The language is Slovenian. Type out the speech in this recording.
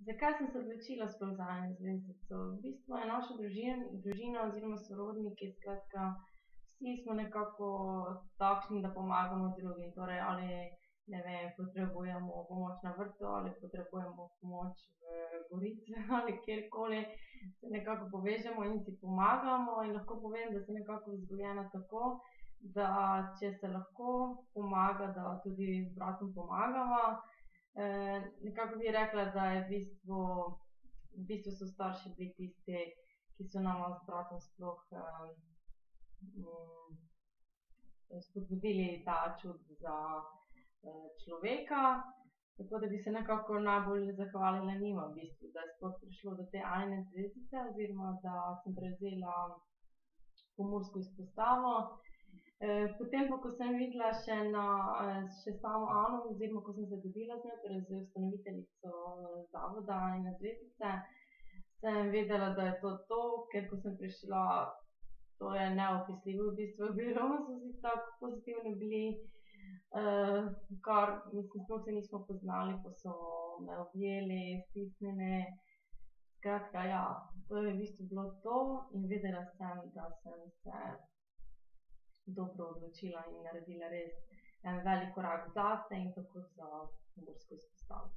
Zakaj sem se odločila sploh za Ano zvezdico? V bistvu je naša družina oziroma sorodniki, skratka, vsi smo nekako takšni, da pomagamo drugim. Torej ali, ne vem, potrebujemo pomoč na vrtu ali potrebujemo pomoč v Gorici ali kjerkoli, se nekako povežemo in si pomagamo. In lahko povem, da sem nekako vzgojena tako, da če se lahko pomaga, da tudi z bratom pomagava. Nekako bi rekla, da je v bistvu so starši bili tisti, ki so nama z bratom sploh spodbudili ta čut za človeka. Tako da bi se nekako najbolj zahvalila njima v bistvu, da je sploh prišlo do te Anine zvezdice oziroma da sem prevzela pomursko izpostavo. Potem pa, ko sem videla še samo Ano oziroma ko sem se dobila z njo, torej z ustanoviteljico zavoda Anine zvezdice, sem vedela, da je to, ker ko sem prišla, to je neopisljivo v bistvu bilo, so vsi tako pozitivni bili, kar mislim, sploh se nismo poznali, pa so me objeli, stisnili. Skratka, ja, to je v bistvu bilo to in vedela sem, da sem se dobro odločila in naredila res en velik korak zase in tako za pomursko izpostavo.